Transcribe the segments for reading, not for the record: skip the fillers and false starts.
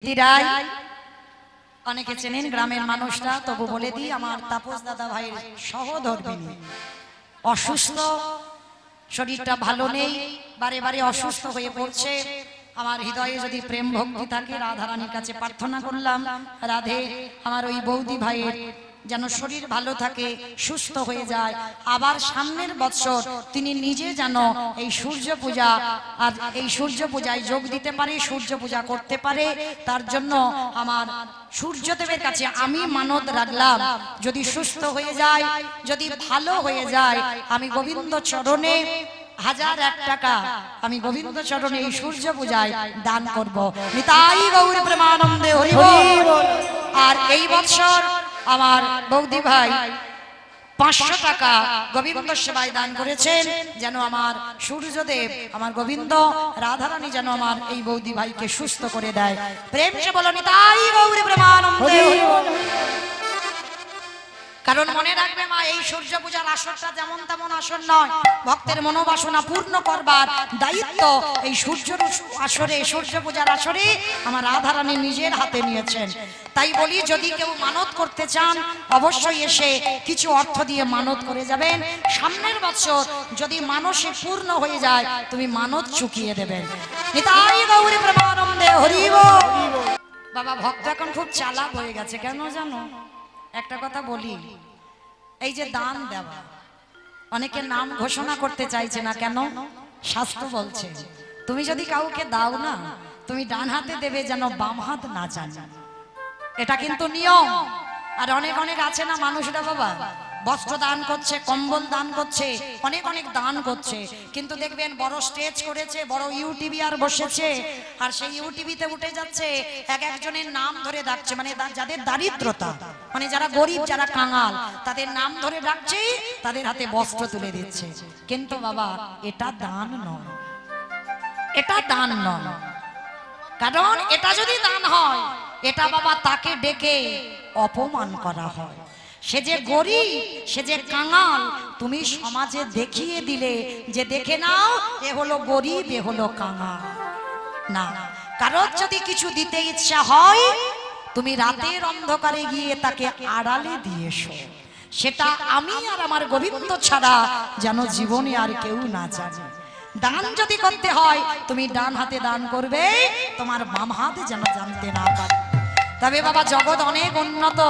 দিরাই অনেকে চেনেন গ্রামের মানুষরা, তবু বলে দিই আমার তাপস দাদা ভাইয়ের সহধর্মিণী অসুস্থ, শরীরটা ভালো নেই, বারে বারে অসুস্থ হয়ে পড়ছে। আমার হৃদয়ে যদি প্রেম ভক্তি থাকে, রাধারানীর কাছে প্রার্থনা করলাম, রাধে আমার ওই বৌদি ভাইয়ের যেন শরীর ভালো থাকে, সুস্থ হয়ে যায়, আবার সামনের বছর তিনি নিজে যেন এই সূর্য পূজা আর এই সূর্য পূজায় যোগ দিতে পারে, সূর্য পূজা করতে পারে। তার জন্য আমার সূর্যদেবের কাছে আমি মানত রাখলাম, যদি সুস্থ হয়ে যায়, যদি ভালো হয়ে যায়, আমি গোবিন্দ চরণে 1001 টাকা আমি গোবিন্দ চরণে এই সূর্য পূজায় দান করব। নিতাই গৌর প্রেমানন্দে হরি বল। আর এই বছর আমার বৌদি ভাই 500 টাকা গোবিন্দ সেবায় দান করেছেন, যেন আমার সূর্যদেব আমার গোবিন্দ রাধারানী যেন আমার এই বৌদি ভাইকে সুস্থ করে দেয়। প্রেম সে বলো নিতাই গৌর প্রেমানন্দে হরি বল। কারণ মনে রাখবে মা, এই সূর্য পূজার আসরটা যেমন তেমন আসর নয়, ভক্তের মনোবাসনা পূর্ণ করবার দায়িত্ব এই সূর্যের আসরে, সূর্য পূজার আসরে আমার রাধারানী নিজের হাতে নিয়েছেন। তাই বলি, যদি কেউ মানত করতে চান অবশ্যই এসে কিছু অর্থ দিয়ে মানত করে যাবেন। সামনের বছর যদি মানসে পূর্ণ হয়ে যায়, তুমি মানত চুকিয়ে দেবেন। নিতাই গৌর প্রেমানন্দে হরি বল। বাবা ভক্ত এখন খুব চালাক হয়ে গেছে, কেন জানো? একটা কথা বলি, এই যে দান দেওয়া, অনেকে নাম ঘোষণা করতে চাইছে না, কেন? শাস্ত্র বলছে তুমি যদি কাউকে দাও না, তুমি ডান হাতে দেবে যেন বাম হাত না জানে, এটা কিন্তু নিয়ম। আর অনেক অনেক আছে না মানুষরা বাবা, বস্ত্র দান করছে, কম্বল দান করছে, অনেক অনেক দান করছে, কিন্তু দেখবেন বড় স্টেজ করেছে, বড় ইউটিভি আর বসেছে, আর সেই ইউটিভিতে উঠে যাচ্ছে, এক একজনের নাম ধরে ডাকছে, মানে যাদের দারিদ্রতা, মানে যারা গরিব, যারা কাঙাল, তাদের নাম ধরে ডাকছে, তাদের হাতে বস্ত্র তুলে দিচ্ছে। কিন্তু বাবা এটা দান নয়, এটা দান নয়। কারণ এটা যদি দান হয়, এটা বাবা তাকে ডেকে অপমান করা হয়। সে যে গরিব, সে যে কাঙাল, তুমি সমাজে দেখিয়ে দিলে যে দেখে নাও এ হলো গরিব, এ হলো কাঙাল। না, কারোর যদি কিছু দিতে ইচ্ছা হয়, তুমি রাতের অন্ধকারে গিয়ে তাকে আড়ালে দিয়ে এসো, সেটা আমি আর আমার গোবিন্দ ছাড়া যেন জীবনে আর কেউ না জানে। দান যদি করতে হয়, তুমি ডান হাতে দান করবে, তোমার বাম হাতে যেন জানতে না পারে। তবে বাবা জগৎ অনেক উন্নত,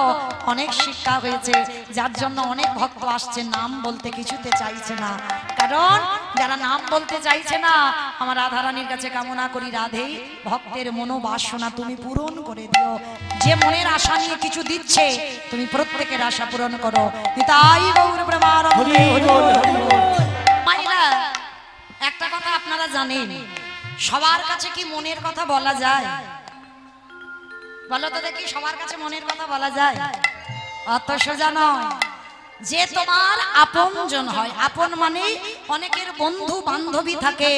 অনেক শিক্ষা হয়েছে, যার জন্য অনেক ভক্ত আসছে, নাম বলতে কিছুতে চাইছে না। কারণ যারা নাম বলতে চাইছে না, আমার রাধারানীর কাছে কামনা করি, রাধে ভক্তের মনোবাসনা তুমি পূরণ করে দিও। যে মনের আশা নিয়ে কিছু দিচ্ছে, তুমি প্রত্যেকের আশা পূরণ করো। নিতাই গৌর প্রেমানন্দে হরি বল। মাইরা একটা কথা আপনারা জানেন, সবার কাছে কি মনের কথা বলা যায়? বলো তো দেখি, সবার কাছে মনের কথা বলা যায়? অত সোজা নয়। যে তোমার আপনজন হয়, আপন মানে অনেকের বন্ধু বান্ধবী থাকে,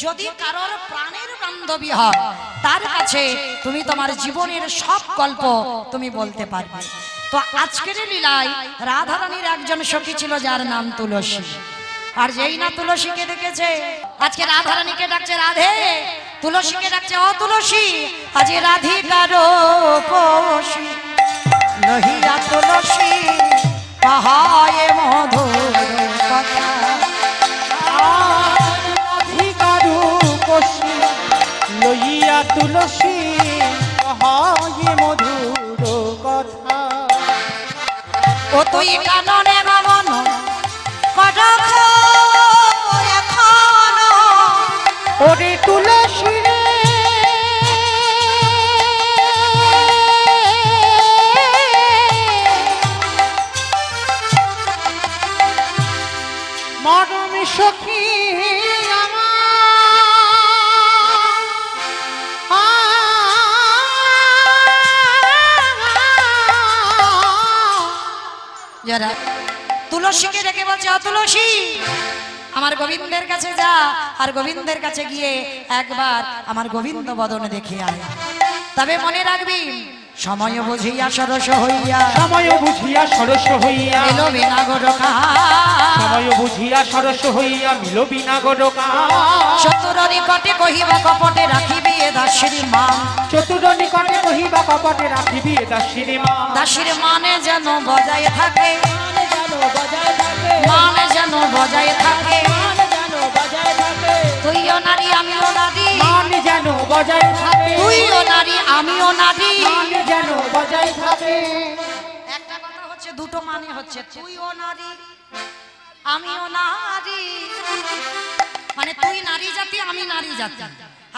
যদি কারোর প্রাণের বান্ধবী হয়, তার কাছে তুমি তোমার জীবনের সব গল্প তুমি বলতে পারবে। তো আজকের লীলায় রাধারানীর একজন সখী ছিল, যার নাম তুলসী। আর যেই না তুলসীকে দেখেছে, আজকে রাধারানীকে ডাকছে রাধে, তুলসীকে ডাকছে ও তুলসী, আজ রাধিকার পশি লহিয়া তুলসী পাহায়ে মধুর কথা। রাধিকার পশি লহিয়া তুলসী পাহায়ে মধুর কথা। ও তুই কাননে গমন কটক এখন, ওরে তুলসী রে মরম সখী যারা তুলসীকে ডেকে বলছে ও তুলসী, আমার গোবিন্দের কাছে যা, আর গোবিন্দের কাছে গিয়ে একবার আমার গোবিন্দ বদন দেখে আয়। তবে মনে রাখবি, সময় বুঝিয়া সরস হইয়া, সময় বুঝিয়া সরস হইয়া এলো বিনা গোরকা, সময় বুঝিয়া সরস হইয়া মিলো বিনা গোরকা। শত্রুর নিকটে কহিব কপটে রাখিবি এ দাসীর মান। চতুর নিকটে কহিবা কপটে রাখিবি এ দাসীর মান। দাসীর মানে যেন বজায় থাকে, মানে যেন বজায় থাকে, মানে যেন বজায় থাকে। মানে যেন বজায় থাকে, তুইও নারী আমিও নারী, মানে যেন বজায় থাকে, তুইও নারী আমিও নারী। মানে যেন বজায় থাকে। একটা কথা হচ্ছে, দুটো মানে হচ্ছে তুইও নারী আমিও নারী, মানে তুই নারী জাতি আমি নারী জাতি।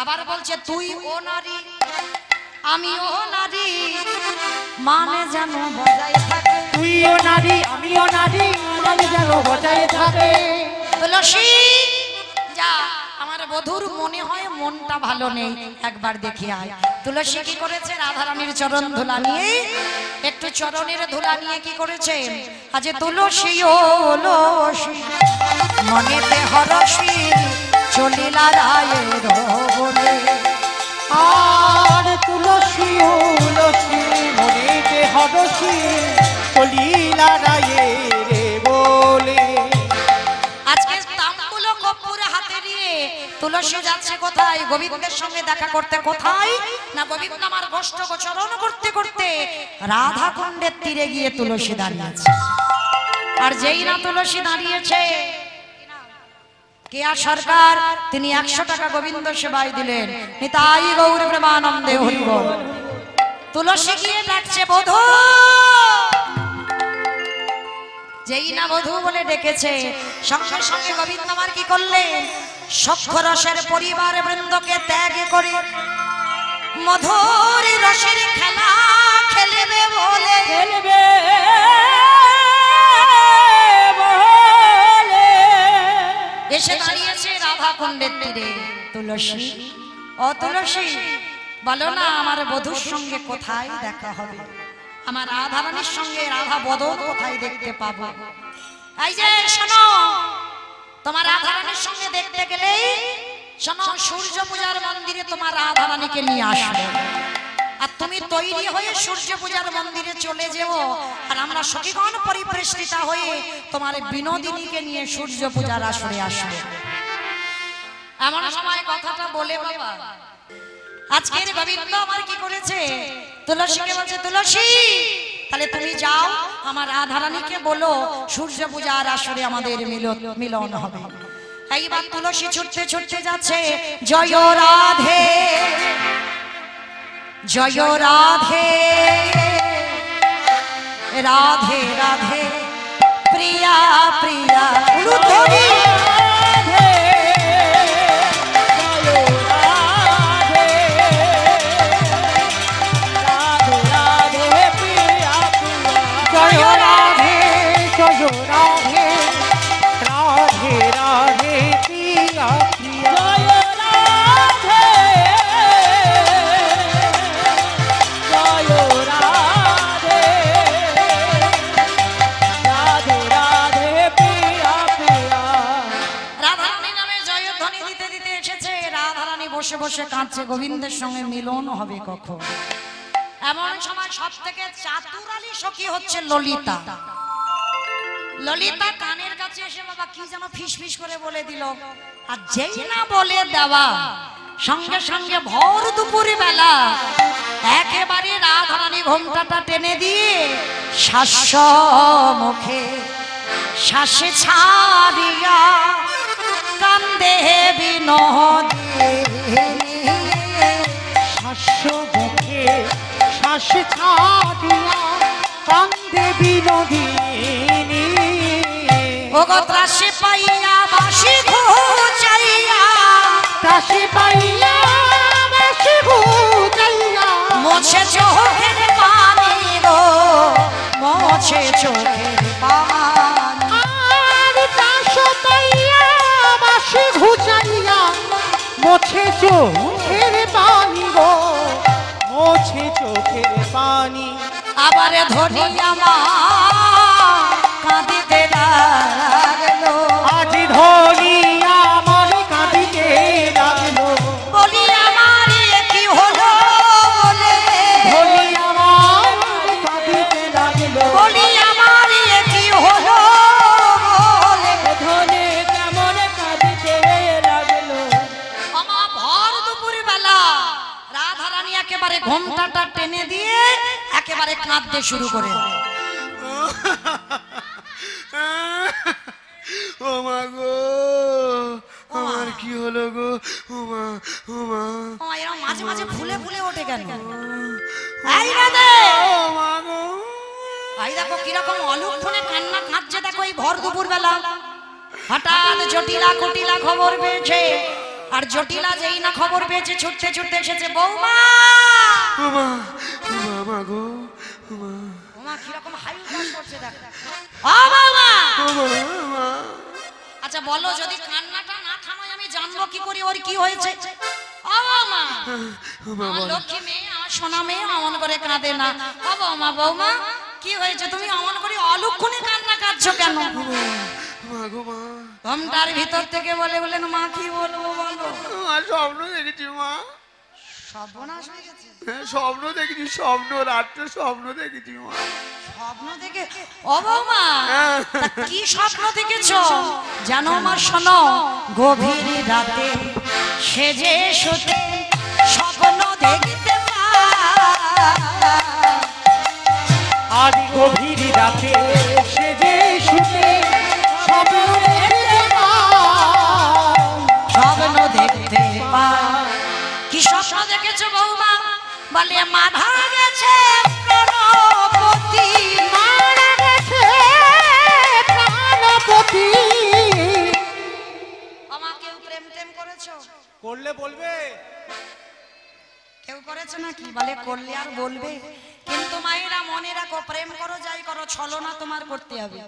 আবার বলছে তুই ও নারী আমিও নারী, মানে যেন বজায় থাকে। তুইও নারী আমিও নারী, মানে যেন বজায় থাকে। তুলসী যা, আমার বধুর মনে হয় মনটা ভালো নেই, একবার দেখি আয়। তুলসী কি করেছে? রাধারানীর চরণ ধুলা নিয়ে, একটু চরণের ধুলা নিয়ে কি করেছে? আজ তুলসী ও তুলসী মনেতে হরসী চলিলা রায়ের বলে। আর তুলসী তুলসী মনেতে হরসী চলিলা রায়ের বলে। আজকে তাম্বুল কর্পূর হাতে নিয়ে তুলসী যাচ্ছে কোথায়? গোবিন্দের সঙ্গে দেখা করতে। কোথায় না, গোবিন্দ আমার গোষ্ঠ গোচরণ করতে করতে রাধা কুণ্ডের তীরে গিয়ে তুলসী দাঁড়িয়েছে। আর যেই না তুলসী দাঁড়িয়েছে, কেয়া সরকার তিনি 100 টাকা গোবিন্দ সেবায় দিলেন। নিতাই গৌর প্রেমানন্দে হরি বল। তুলসী গিয়ে ডাকছে বধূ। যেই না বধূ বলে ডেকেছে, সঙ্গে সঙ্গে গোবিন্দ আমার কি করলেন? সখ্যরসের পরিবার বৃন্দকে ত্যাগ করে মধুর রসের খেলা খেলবে বলে, খেলবে এসে দাঁড়িয়েছে রাধা কুণ্ডের তীরে। তুলসী ও তুলসী, বলো না আমার বধূর সঙ্গে কোথায় দেখা হবে? আমার রাধারানীর সঙ্গে রাধা বদন কোথায় দেখতে পাবো? এই যে শোনো, তোমার রাধারানীর সঙ্গে দেখতে গেলেই শোনো, সূর্য পূজার মন্দিরে তোমার রাধারানীকে নিয়ে আসবে। আর তুমি তৈরি হয়ে সূর্য পূজার মন্দিরে চলে যেও, আর আমরা সখীগণ পরিবেষ্টিতা হয়ে তোমার বিনোদিনীকে নিয়ে সূর্য পূজার আসরে আসবে। এমন সময় কথাটা বলে বাবা আজকের গোবিন্দ আমার কি করেছে? তুলসীকে বলছে, তুলসী তাহলে তুমি যাও, আমার রাধারানীকে বলো সূর্য পূজার আসরে আমাদের মিলন হবে। এইবার তুলসী ছুটতে ছুটতে যাচ্ছে, জয় রাধে জয় রাধে রাধে রাধে প্রিয়া প্রিয়া উলুধ্বনি। জয় রাধে জয় রাধে রাধে রাধে প্রিয়া প্রিয়া। জয় রাধে জয় রাধে রাধে রাধে প্রিয়া প্রিয়া। রাধারানী নামে জয়ধ্বনি দিতে দিতে এসেছে। রাধারানী বসে বসে কাঁদছে, গোবিন্দের সঙ্গে মিলন হবে কখন? এমন সময় সব থেকে চাতুরালী সখী হচ্ছে ললিতা। ললিতা কানের কাছে এসে বাবা কি যেন ফিস ফিস করে বলে দিল। আর যেই না বলে দেওয়া, সঙ্গে সঙ্গে ভোর দুপুর বেলা একেবারে রাধারানী ঘোমটাটা টেনে দিয়ে শাস্য মুখে শ্বাসে ছাড়িয়া কান্দে বিনোদিনী। শাস্য মুখে শ্বাস ছাড়িয়া কান্দে বিনোদিনী। ওগো ত্রাসে পাইয়া বাসি ঘুচাইয়া, ত্রাসে পাইয়া বাসি ঘুচাইয়া মোছে চোখের পানি গো, মোছে চোখের পানি। আর ত্রাসে পাইয়া বাসি ঘুচাইয়া মোছে চোখের পানি গো, মোছে চোখের পানি। আবার ধনি আমার কাঁদিতে লাগলো, আজ ধনি আমার কাঁদিতে লাগলো। বলি আমার কি হলো বলে, ধনি আমার কাঁদিতে লাগলো। বলি আমার কি হলো বলে। ধনি কেমন কাঁদিতে লাগলো। আমার ভর দুপুর বেলা টেনে দিয়ে একেবারে কাঁদতে শুরু করে। ও মা গো, আমার কি হলো গো? ও মা, ও মা, ও এরা মাঝে মাঝে ফুলে ফুলে ওঠে কেন? ও মা গো। এই দেখো কিরকম অলক্ষণে কান্না কাঁদছে, দেখো এই ভর দুপুর বেলা। হঠাৎ জটিলা কুটিলা খবর পেয়েছে, আর জটিলা যেই না খবর পেয়েছে ছুটতে ছুটতে এসেছে। বৌমা, ও মা, ও মা, মা গো, ও মা, বৌমা কিরকম হাই উল্লাস করছে দেখো। ও বৌমা, ও মা, ও মা। আচ্ছা বলো, যদি কান্নাটা না থামায় আমি জানবো কি করি ওর কি হয়েছে? ও বৌমা, ও মা, আমার বল। লক্ষ্মী মেয়ে, আমার সোনা মেয়ে অমন করে কাঁদে না। ও বৌমা, বৌমা কি হয়েছে? তুমি অমন করে অলক্ষণে কান্না কাঁদছো কেন? মা গো, মা। ঘুমটার ভিতর থেকে বলেন, মা কি বলবো বলো। আমার স্বপ্ন দেখেছি মা। সর্বনাশ হয়ে গেছে। হ্যাঁ, স্বপ্ন দেখেছি, স্বপ্ন, রাত্রে স্বপ্ন দেখেছি মা। স্বপ্ন থেকে? ও বৌমা, হ্যাঁ। তা কি স্বপ্ন দেখেছো জানো আমার? শোনো, গভীর রাতে সেজে শুতে স্বপ্ন দেখতে আজ গভীর রাতে সেজে শুতে স্বপ্ন দেখতে স্বপ্ন দেখতে পাই। কি স্বপ্ন দেখেছো বৌমা? বলে মারা গেছে প্রাণপতি, মারা গেছে প্রাণপতি। আমার কেউ প্রেম টেম করেছো? করলে বলবে। কেউ করেছে নাকি? বলে করলে আর বলবে। কিন্তু মায়েরা মনে রাখো, প্রেম করো যাই করো, ছলনা তোমার করতে হবে।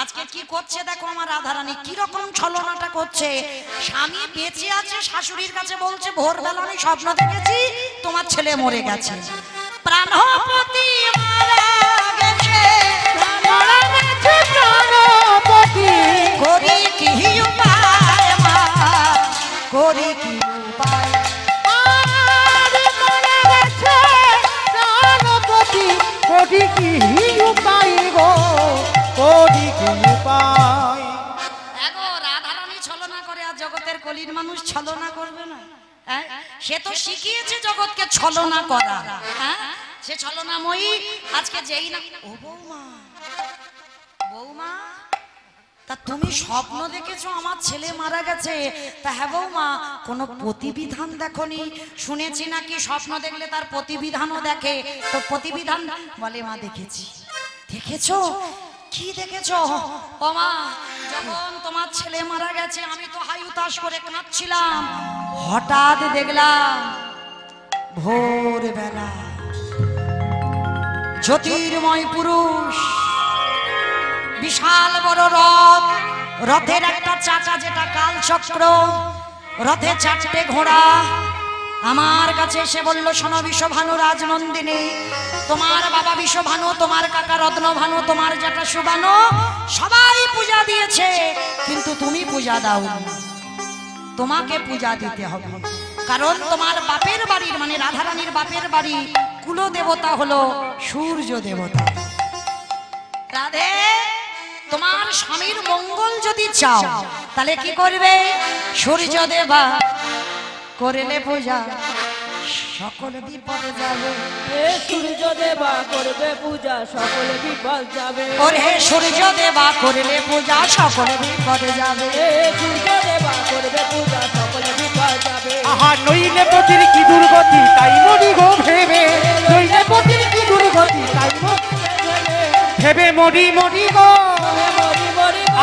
আজকে কি করছে দেখো আমার রাধারানী, কিরকম ছলনাটা করছে। স্বামী বেঁচে আছে, শাশুড়ির কাছে বলছে ভোরবেলা আমি স্বপ্ন দেখেছি তোমার ছেলে মরে গেছে। প্রাণপতি মারা গেছে, মারা গেছে প্রাণপতি। করি কি উপায় মা, করি কি উপায়? কোটি কি উপায় গো, কোটি কি উপায়। এগো রাধারানী ছলনা করে, আর জগতের কলির মানুষ ছলনা করবে না? হ্যাঁ, সে তো শিখিয়েছে জগৎকে ছলনা করা। হ্যাঁ, সে ছলনাময়ী। আজকে যেই না, ও বৌমা, বৌমা তা তুমি স্বপ্ন দেখেছো আমার ছেলে মারা গেছে? তা হ্যাঁ বৌমা, কোনো প্রতিবিধান দেখনি? শুনেছি নাকি স্বপ্ন দেখলে তার প্রতিবিধানও দেখে। তো প্রতিবিধান? বলে মা দেখেছি। দেখেছো? কি দেখেছো? ও মা, যখন তোমার ছেলে মারা গেছে আমি তো হাই উতাস করে কাঁদছিলাম। হঠাৎ দেখলাম ভোরবেলা জ্যোতির্ময় পুরুষ, বিশাল বড় রথ, রথের একটা চাকা যেটা কাল চক্র, রথে চারটে ঘোড়া আমার কাছে এসে বলল, শোনো বিশ্বভানু রাজনন্দিনী, তোমার বাবা বিশ্বভানু, তোমার কাকা রত্নভানু, তোমার যেটা সুবানু, সবাই পূজা দিয়েছে কিন্তু তুমি পূজা দাও। তোমাকে পূজা দিতে হবে, কারণ তোমার বাপের বাড়ির মানে রাধারানীর বাপের বাড়ি কুলদেবতা হলো সূর্য দেবতা। রাধে, তোমার স্বামীর মঙ্গল যদি চাও তাহলে কি করবে? সূর্য দেবা করলে পূজা সকল বিপদ যাবে। সূর্য দেবা করবে পূজা সকল বিপদ যাবে। ওরে সূর্য দেবা করলে পূজা সকল বিপদ যাবে। সূর্য দেবা করবে পূজা সকল বিপদ যাবে। আহা নইলে পতির কি দুর্গতি তাই মরি গো ভেবে, নইলে পতির কি দুর্গতি তাই ভেবে মরি মরি গো,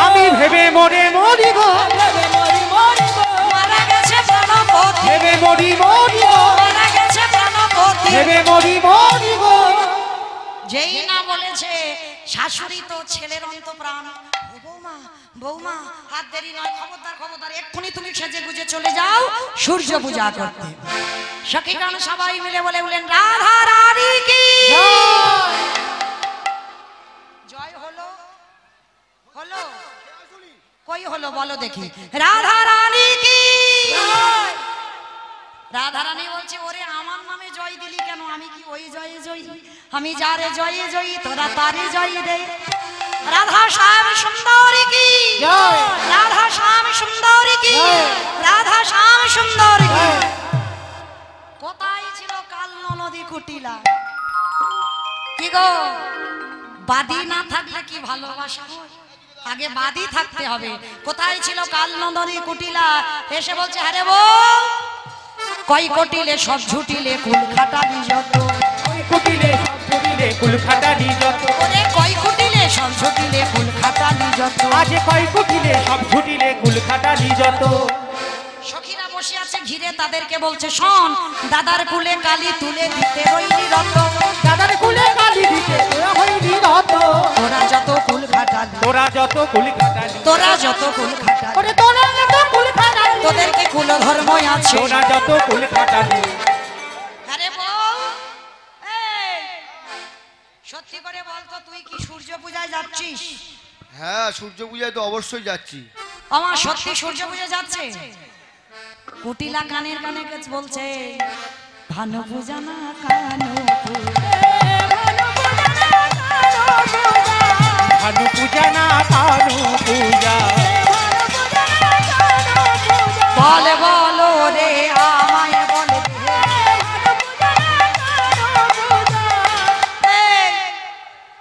আমি ভেবে মরে মরি গো, মারা গেছে প্রাণপতি, ভেবে মরি মরি গো, মারা গেছে প্রাণপতি। ভেবে মরি মরি গো। যেই না বলেছে শাশুড়ি তো ছেলের অন্তঃপ্রাণ। ও বৌমা, বৌমা হাত দেরি নয়, খবরদার খবরদার, এক্ষুনি তুমি সেজে গুজে চলে যাও সূর্য পূজা করতে। সখীগণ সবাই মিলে বলে বলেন রাধা রানী কি জয়। হলো হলো কই হলো বলো দেখি, রাধা রানী কি। রাধা রানী বলছে, ওরে আমার নামে জয় দিলি কেন? আমি কি ওই জয়ে জয়ী? আমি যারে জয়ে জয়ী তোরা তারে জয় দে। রাধা শ্যাম সুন্দরী কি, রাধা শ্যাম সুন্দরী কি, রাধা শ্যাম সুন্দরী কি। কোথায় ছিল কাল নদী কুটিলা? কি গো বাদী না থাকলে কি ভালোবাসা হয়? আগে বাদী থাকতে হবে। কোথায় ছিল কাল নন্দনী কুটিলা, এসে বলছে আরে বউ কই কটিলে সব ঝুটিলে কুল খাটালি যত, কুটিলে সব কুটিলে কুল খাটালি যত, ওরে কই কুটিলে সব ঝুটিলে কুল খাটালি যত। আজ কয় কুটিলে সব ঝুটিলে কুল খাটালি যত। সখীরা বসে আছে ঘিরে, তাদেরকে বলছে শোন দাদার কুলে কালি তুলে দিতে রইলি রত, দাদার কুলে কালি দিতে তোরা হইলি রত, তোরা যত কুল খাটালি, তোরা যত কুল খাটালি, তোরা যত কুল খাটালি, ওরে তোরা যত কুল খাটালি, তোদের কি কুল ধর্ম আছে? তোরা যত কুল খাটালি। আরে বল এই সত্যি করে বল তো তুই কি সূর্য পূজায় যাচ্ছিস? হ্যাঁ সূর্য পূজায় তো অবশ্যই যাচ্ছি। আমার সত্যি সূর্য পূজায় যাচ্ছে? কুটিলা কানের কানে বলছে ভানু পূজা না কানু ভানু পূজা না কানু পূজা, বলে বলো রে আমায় বলে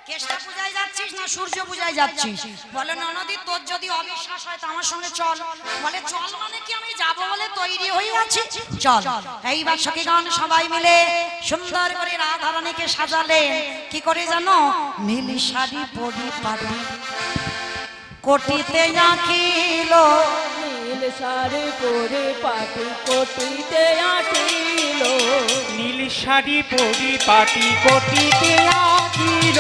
কেষ্টা পূজায় যাচ্ছিস না সূর্য পূজায় যাচ্ছিস? বলে ননদি তোর যদি অবিশ্বাস হয় তো আমার সঙ্গে চল। বলে চল মানে কি আমি যাব বলে তৈরি হয়ে আছি, চল। এইবার সখীগণ সবাই মিলে সুন্দর করে রাধারানীকে সাজালেন। কি করে জানো? নীল শাড়ি পরি পাটি কোটিতে আঁকিল, নীল শাড়ি পরে পাটি কোটিতে আটিল, নীল শাড়ি পরি পাটি কোটিতে আঁকিল,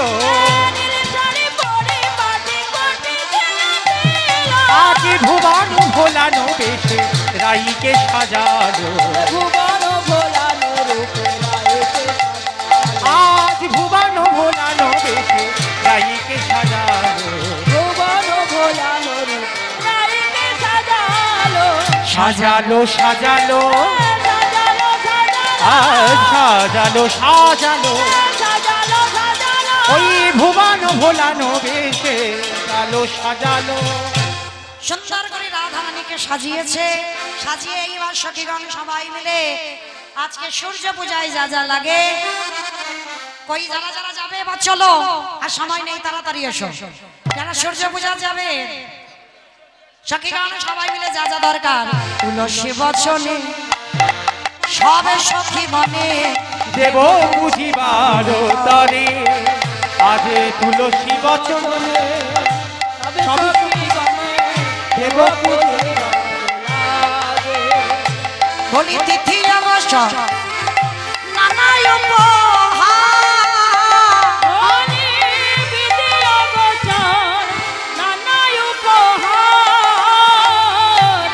নীল শাড়ি পরে পাটি কোটিতে আটিল, আজ ভুবন ভোলানো বেশে রাইকে সাজালো, ভুবন ভোলানো রূপে রাইকে সাজালো, আজ ভুবন ভোলানো বেশে রাইকে সাজালো, ভুবন ভোলানো রূপে রাইকে সাজালো, সাজালো সাজালো, সাজালো আজ সাজালো সাজালো, সাজালো সাজালো, ওই ভুবন ভোলানো বেশে সাজালো সাজালো। সুন্দর করে রাধারানীকে সাজিয়েছে। সাজিয়ে এইবার সখীগণ সবাই মিলে আজকে সূর্য পূজায় যা যা লাগে, কই যারা যারা যাবে এবার চলো, আর সময় নেই তাড়াতাড়ি এসো। যারা সূর্য পূজা যাবে সখীগণ সবাই মিলে যা যা দরকার, তুলসী বচনে সবে সখী মনে দেব বুঝিবার তরে, আজ তুলসী বচন সব দেব বলি তিথি অবশ্য নানা উপহার,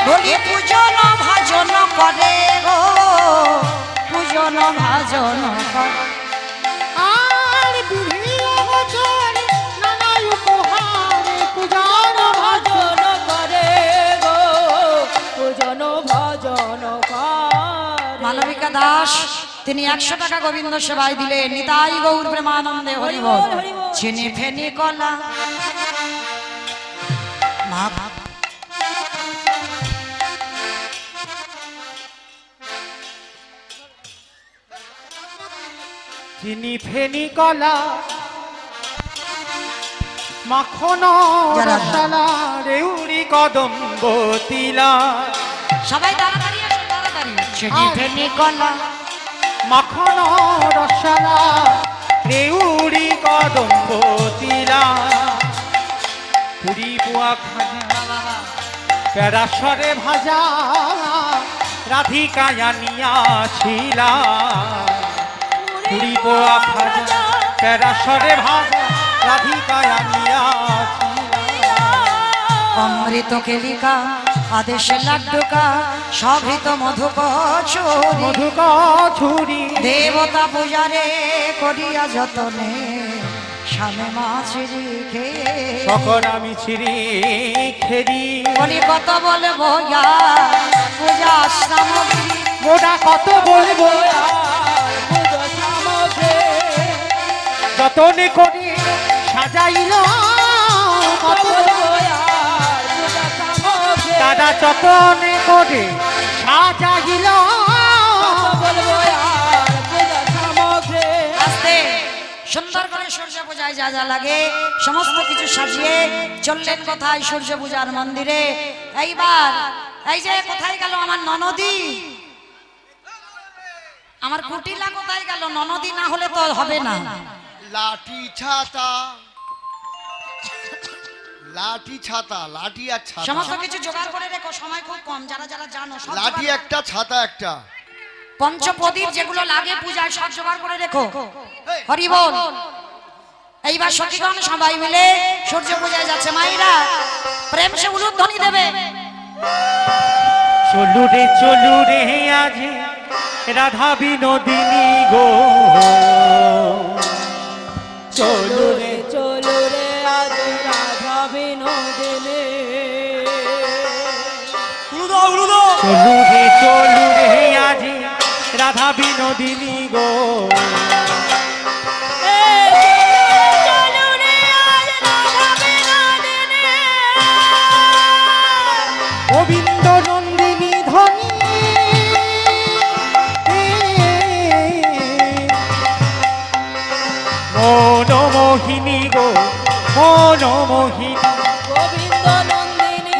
বলি পূজন ভাজন করে গো, পূজন ভাজন করে। আর বিভিন্ন বছর নানা উপহার পূজার ভজন করে গো, ভজন ভজন করে। মানবিকা দাস তিনি 100 টাকা গোবিন্দ সেবায় দিলেন। নিতাই গৌর প্রেমানন্দে হরিবল। চিনি ফেনি কলা মা চিনি ফেনি কলা মাখন রসালা রেউড়ি কদম্ব তিলা, সবাই তাড়াতাড়ি আসো তাড়াতাড়ি। চিনি ফেনি কলা মাখন রসালা রেউড়ি কদম্ব তিলা, পুরি পুয়া খাজা প্যারাসরে ভাজা রাধিকা আনিয়াছিলা, পুরি পোয়া খাজা প্যারাসরে ভাজা রাধিকা আনিয়াছিলা, অমৃত কেলিকা আদেশে লাড্ডুকা সভৃত মধুক ছুরি, মধুক ছুরি দেবতা পূজারে করিয়া যতনে স্বামী মাছিরি খেয়ে সকল আমি ছিরি খেরি, বলি কত বলবো পূজা সামগ্রী, মোটা কত বলবো যতনে করি সাজাইল, কত দাদা যতনে করে সাজাইল, আস্তে সুন্দর করে সূর্য পূজায় যা যা লাগে সমস্ত কিছু সাজিয়ে চললেন কোথায় সূর্য পূজার মন্দিরে। এইবার এই যে কোথায় গেল আমার ননদি, আমার কুটিলা কোথায় গেল? ননদি না হলে তো হবে না। লাঠি ছাতা, লাঠি ছাতা, লাঠি আর ছাতা, সমস্ত কিছু জোগাড় করে রেখো, সময় খুব কম। যারা যারা জানো সব লাঠি জোগাড়- একটা, ছাতা একটা, পঞ্চপ্রদীপ যেগুলো লাগে পূজায় সব জোগাড় করে রেখো। হরি বল। এইবার সখীগণ সবাই মিলে সূর্য পূজায় যাচ্ছে। মাইরা প্রেম সে উলুধ্বনি দেবে। চলু রে আজ রাধা বিনোদিনী গো, চলু রে চলো রে আজ রাধা বিনোদিনী। চলু রে আজ রাধা বিনোদিনী গো, চলো রে আজ রাধা বিনোদিনী। গোবিন্দ নন্দিনী ধনী মনোমোহিনী গো, মনোমোহিনী। গোবিন্দ নন্দিনী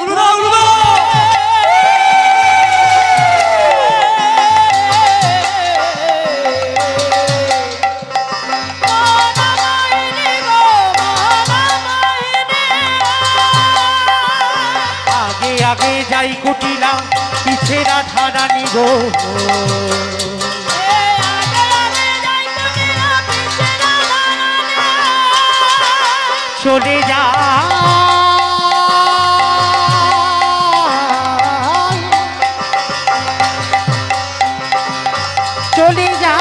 আগে আগে যাই কুটিলা পিছে রাধা রানী গো, চলে যা চলে যা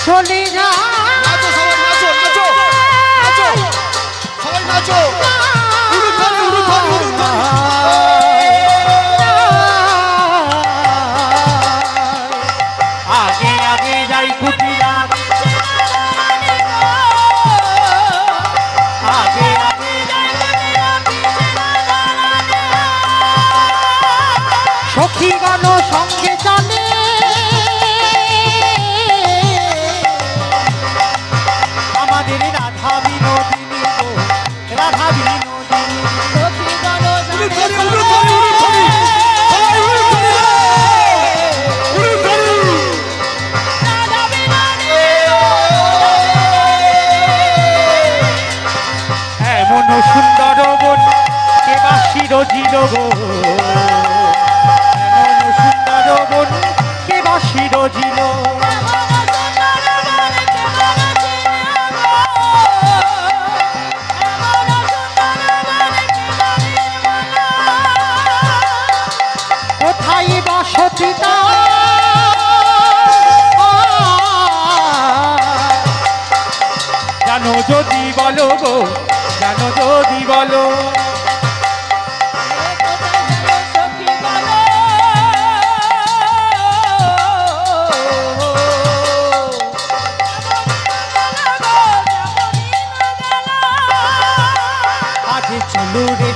চলে যা নাচো সবাই, নাচো নাচো নাচো, সবাই নাচো, উলুধ্বনি উলুধ্বনি উলুধ্বনি। আগে আগে যাই কুটিলা আগে আগে সখী গান সঙ্গে চলে আমাদের রাধা বিনোদিনী গো, রাধা বিনোদিনী। উলুধ্বনি উলুধ্বনি উলুধ্বনি, সবাই উলুধ্বনি উলুধ্বনি। এমন সুন্দর বন কে বাসির জিল গো, এমন সুন্দর বন কে বাসির জিল। কোথায় বসতি জানো যদি বলো গো, জানো যদি বলো। আজ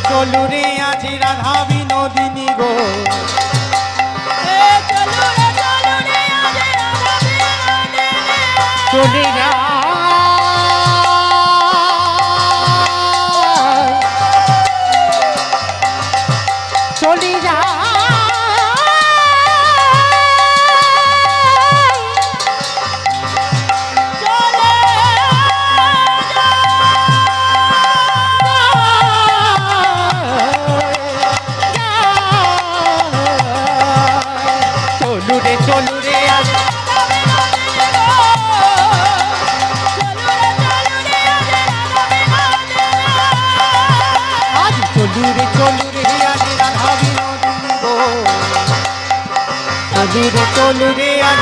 চলু রে আজ রাধা বিনোদিনী গো, চলে যা চলে যা চলু রে আজ চলু রে আজ রাধা বিনোদিনী গো, চলু রে আজ।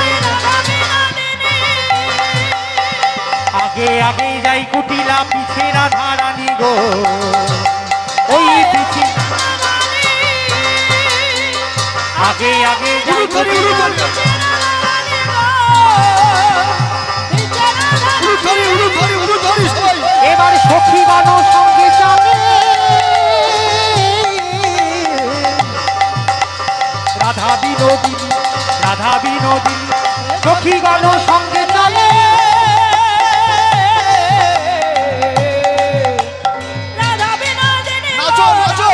আগে আগে যাই কুটিলা পিছে রাধা রানী গো, ওই পিছে আগে আগে যাই কুটিলা উলুধ্বনি উলুধ্বনি উলুধ্বনি সবাই। এবার সখী গান সঙ্গে চলে রাধা বিনোদিনী, রাধা রাধা বিনোদিনী সখীগণ সঙ্গে চলে রাধা বিনোদিনী নাচো নাচো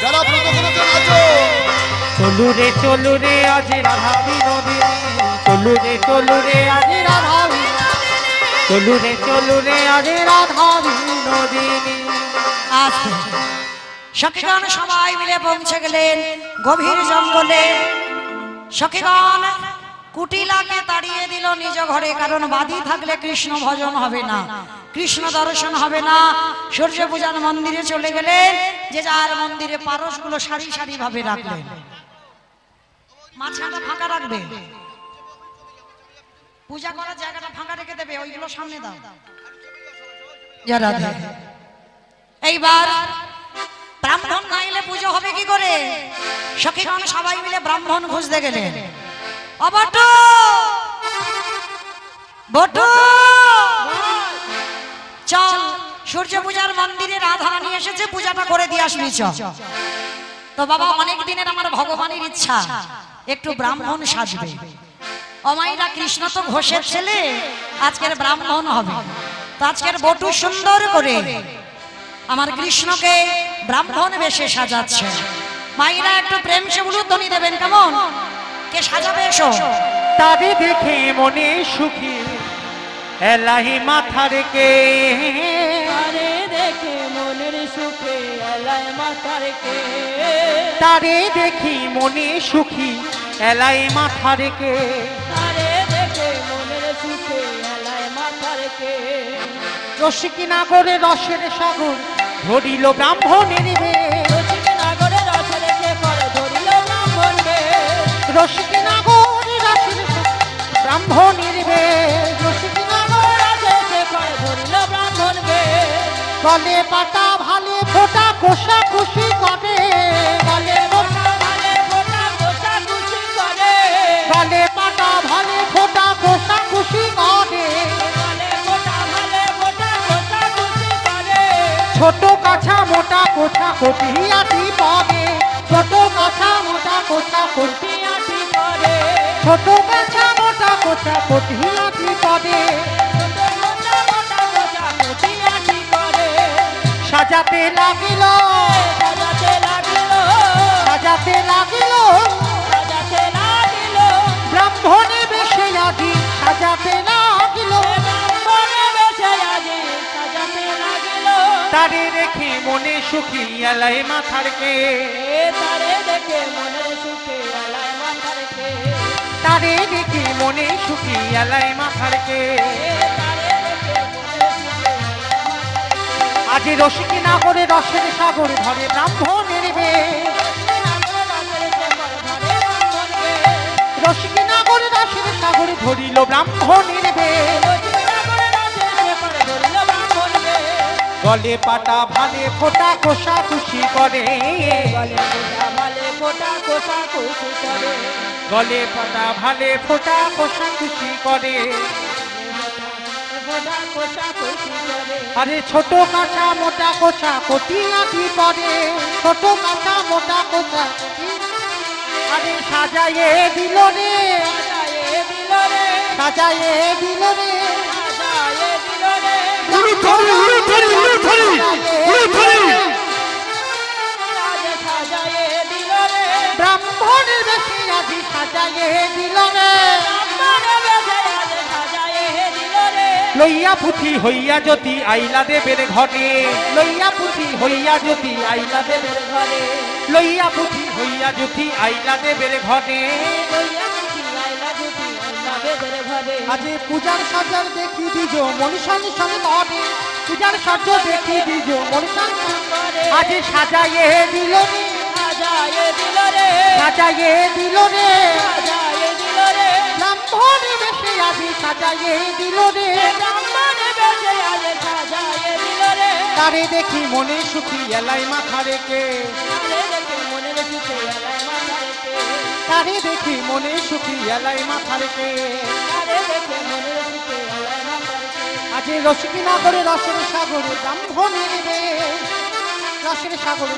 যারা ব্রত করেছো নাচো। চলু রে আজ রাধা বিনোদিনী চলু রে আজ রাধা বিনোদিনী চলু রে আজ রাধা বিনোদিনী। আস্তে সখীগণ সবাই মিলে পৌঁছে গেলেন গভীর জঙ্গলে। সখীগণ কুটিলাকে তাড়িয়ে দিল নিজ ঘরে, কারণ বাদী থাকলে কৃষ্ণ ভজন হবে না, কৃষ্ণ দর্শন হবে না। সূর্য পূজার মন্দিরে চলে গেলেন, যে যার মন্দিরে পারসগুলো সারি সারি ভাবে রাখলেন, মাঝখানটা ফাঁকা রাখবে, পূজা করার জায়গাটা ফাঁকা রেখে দেবে, ওইগুলো সামনে দাও। যারা এইবার ব্রাহ্মণ না এলে পুজো হবে কি করে? সখীগণ সবাই মিলে ব্রাহ্মণ খুঁজতে গেলেন। অবটু বটু চল, সূর্য পূজার মন্দিরে রাধারানী এসেছে, পূজাটা করে দিয়ে আসবি চল। তো বাবা অনেক দিনের আমার ভগবানের ইচ্ছা একটু ব্রাহ্মণ সাজবে। অমাইরা কৃষ্ণ তো ঘোষের ছেলে, আজকের ব্রাহ্মণ হবে। তো আজকের বটু সুন্দর করে আমার কৃষ্ণকে ব্রাহ্মণ বেশে সাজাচ্ছে। মাইরা একটু প্রেম সে উলুধ্বনি দেবেন, কেমন কে সাজাবে? এসো। তারে দেখে মনে সুখী এলাহি মাথা রেখে, তারে দেখে মনের সুখে এলায় মাথা রেখে, তারে দেখি মনে সুখী এলাই মাথা রেখে, তারে দেখে মনের সুখে এলায় মাথা রেখে। রসিকী নাগরে রসের সাগর ধরিল ব্রাহ্মণের বেশ, রসিকে নাগরে রস রেখে করে ধরিল ব্রাহ্মণ বেশ, রসিকী নাগরে রসের সাগর ব্রাহ্মণের বেশ, রসিকী নাগর রস রেখে করে ধরিল ব্রাহ্মণ বেশ। গলে পাতা ভালে ফোটা কোষা খুশি করে, গলে ফোঁটা ভালে ফোঁটা কোষা খুশি করে, গলে পাতা ভালে ফোটা কোষা খুশি করে, গলে ফোঁটা ভালে ফোঁটা কোষা খুশি করে। ছোট কাছা মোটা কোষা কটিয়াটি পরে, ছোট কাছা মোটা কোষা কটি, টিয়াটি করে, ছোট কাছা মোটা কোষা কটিয়াটি পরে, ছোট মোটা মোটা কোষা টিয়াটি করে। সাজাতে লাগিল সাজাতে লাগিল, সাজাতে লাগিল সাজাতে লাগিল, ব্রাহ্মণে বেশে আজি সাজাতে লাগিল, ব্রাহ্মণে বেশে আজি সাজাতে লাগিল। তারে দেখে মনে সুখী এলাই মাথার কে, তারে দেখে মনের সুখে এলায় মাথা রেখে, তারে দেখে মনে সুখী এলাই মাথার কে। তারে দেখে মনের সুখে এলায় মাথা রেখে। আজ রসিকী নাগরে রসের সাগর ধরে ব্রাহ্মণের বেশ, রসিকী নাগরে রসের সাগর ধরিল ব্রাহ্মণের বেশ, গলে পাতা ভালে ফোটা কোষা খুশি করে, গলে পাতা ভালে ফোটা কোষা খুশি করে। আরে ছোট কাঁচা মোটা কোষা কটিয়াটি পরে, ছোট কাঁচা মোটা কোষা আরে সাজাইয়ে দিল রে, সাজাইয়ে দিল রে, ব্রাহ্মণের বেশি আজি সাজাইয়ে দিল রে, লইয়া পুথি হইয়া যদি আইলা দেবের ঘরে, লইয়া পুথি হইয়া যদি আইলা দেবের ঘরে, লইয়া পুথি হইয়া যদি আইলা দেবের ঘরে। আজে পূজার সাজার দেখি দিজ মনীষান সঙ্গে ঘরে, পূজার সাজ দেখি দিজ মনীষান আজে সাজাইয়ে দিল রে, সাজাইয়ে দিল রে, ব্রাহ্মণে বেশে আজি সাজাইয়ে দিল রে, তারে দেখি মনে সুখী এলাই মাথা রেখে, তারে দেখি মনে সুখী এলাই মাথা রেখে। আজে রসিকী নাগরে রসের সাগরে ব্রাহ্মণের বেশ, রসের সাগরে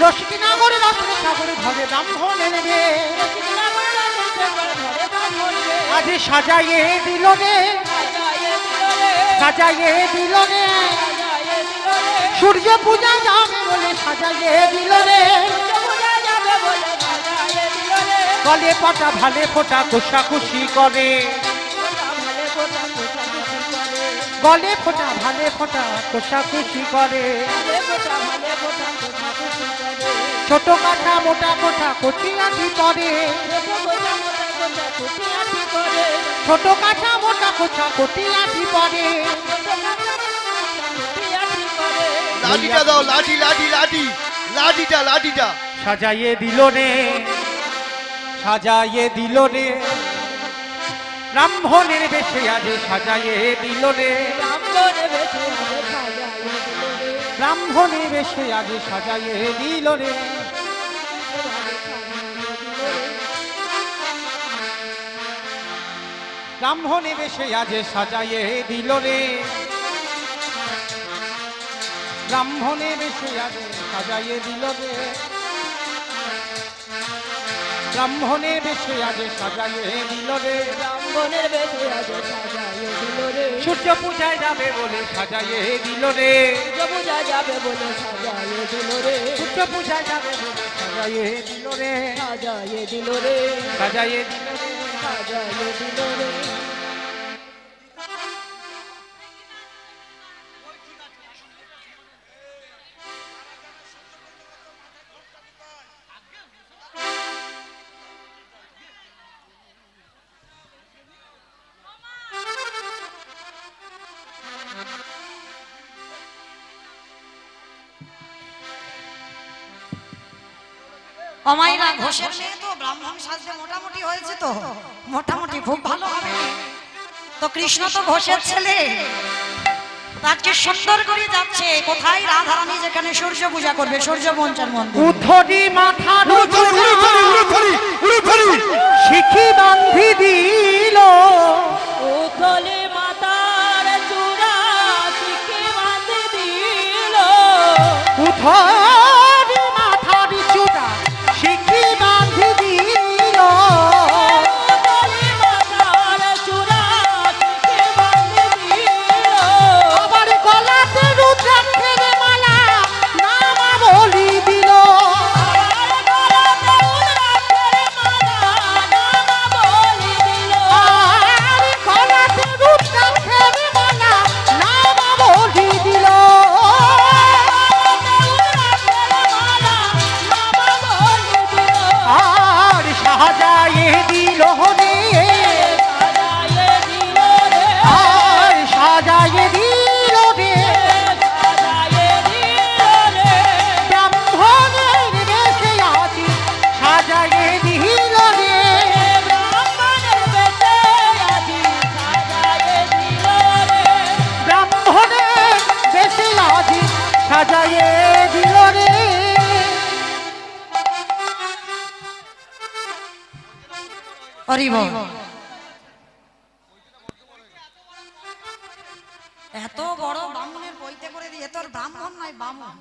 রসিকী নাগরে রসের সাগরে ধরে ব্রাহ্মণের বেশ, আজ সাজাইয়ে দিল রে, সাজাইয়ে দিল রে, সূর্য পূজা যাবে বলে সাজাইয়ে দিল রে, গলে পাটা ভালে ফোটা কোষাকুষি করে, গলে ফোটা ভালে ফোটা কোষাকুষি করে, ছোট কাঠা মোটা কোঠা কচিয়াটি করে, ছোট কাঠা মোটা কোঠা কচিয়াটি করে, লাঠিটা দাও, লাঠি লাঠি লাঠি, লাঠিটা লাঠিটা সাজাইয়ে দিল রে, সাজাইয়ে দিল রে, ব্রাহ্মণের বেশে আজ সাজাইয়ে দিল রে, ব্রাহ্মণের বেশে আজ সাজাইয়ে দিল রে, ব্রাহ্মণের বেশে আজ সাজাইয়ে দিল রে, ব্রাহ্মণের বেশে আজ সাজাইয়ে দিল রে, ব্রাহ্মণের বেশে আজ সাজাইয়ে দিল রে, ব্রাহ্মণের বেশে আজ সাজাইয়ে দিল রে, সূর্য পূজায় যাবে বলে সাজাইয়ে দিল রে, সূর্য পূজা যাবে বলে সাজাইয়ে দিল রে, সূর্য পূজায় যাবে বলে সাজাইয়ে দিল রে, সাজাইয়ে দিল রে, সাজাইয়ে দিল রে, সাজাইয়ে দিল রে। অমাইরা ঘোষের মেয়ে তো ব্রাহ্মণ সাজতে মোটামুটি হয়েছে, তো মোটামুটি খুব ভালো হবে। তো কৃষ্ণ তো ঘোষের ছেলে, তাকে সুন্দর করে যাচ্ছে কোথায় রাধারানী যেখানে সূর্য পূজা করবে, সূর্য পঞ্চার মন্দির। উদ্ধরি মাথার শিখি বান্ধি দিল, উথলে মাতার চূড়া শিখে বাঁধে দিল, উদ্ধরি মাথার চূড়া শিখি বান্ধি দিল, উথলে মাতার চূড়া শিখে বাঁধে দিল, আবার গলাতে রুদ্রাক্ষের মালা নামা বলি দিল, আর গলাতে রুদ্রাক্ষের মালা নামা বলি দিল, আর গলাতে রুদ্রাক্ষের মালা নামা বলি দিল, আর সাজাইয়ে দিল রে, সাজাইয়ে দিল রে, আর সাজাইয়ে দিল রে, সাজাইয়ে দিল রে, ব্রাহ্মণের বেশে আছি সাজাইয়ে দিল রে, ব্রাহ্মণের বেশে আজি সাজাইয়ে দিল রে, ব্রাহ্মণের বেশে আছি সাজাইয়ে দিল রে, হরি বল। এত বড় ব্রাহ্মণের বইতে করে দিয়ে, তোর ব্রাহ্মণ নয় বামুন,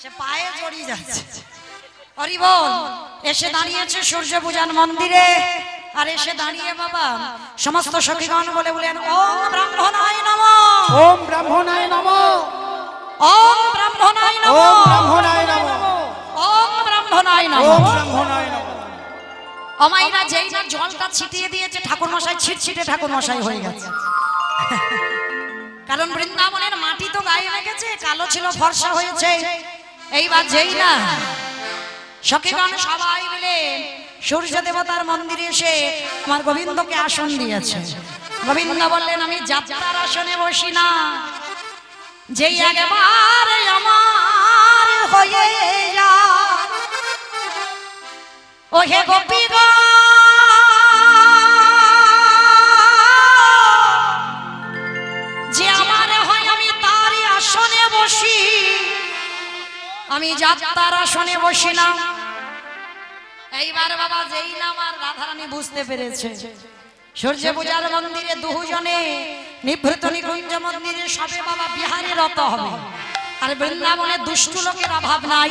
সে পায়ে জড়িয়ে যাচ্ছে। হরি বল। এসে দাঁড়িয়েছে সূর্য পূজার মন্দিরে, আর এসে দাঁড়িয়ে বাবা সমস্ত সখীগণ বলে বলেন ওম ব্রাহ্মণায় নমঃ, ওম ব্রাহ্মণায় নমঃ, ওম ব্রাহ্মণায় ওম নমঃ, ব্রাহ্মণায় নমঃ, ওম ব্রাহ্মণায় ওম নমঃ। ব্রাহ্মণায় নমঃ। অমাইরা যেই না জলটা ছিটিয়ে দিয়েছে, ঠাকুর মশাই ছিটছিটে ঠাকুর মশাই হয়ে গেছে। কারণ বৃন্দাবনের মাটি তো গায়ে লেগেছে, কালো ছিল ফর্সা হয়েছে। এইবার যেই না সখীগণ সবাই মিলে সূর্য দেবতার মন্দিরে এসে আমার গোবিন্দকে আসন দিয়েছে। গোবিন্দ বললেন আমি যাত্রার আসনে বসি না, যেই একবারে আমার হয়ে যা ও হে গোপীগণ, যে আমার হয় আমি তারই আসনে বসি, আমি যাত্রার আসনে বসি না। এইবার বাবা যেই না আমার রাধারানী বুঝতে পেরেছে সূর্য পূজার মন্দিরে দুজনে নিভৃত নিকুঞ্জ মন্দিরে সবে বাবা বিহারে রত হবে, আর বৃন্দাবনে দুষ্ট লোকের অভাব নাই,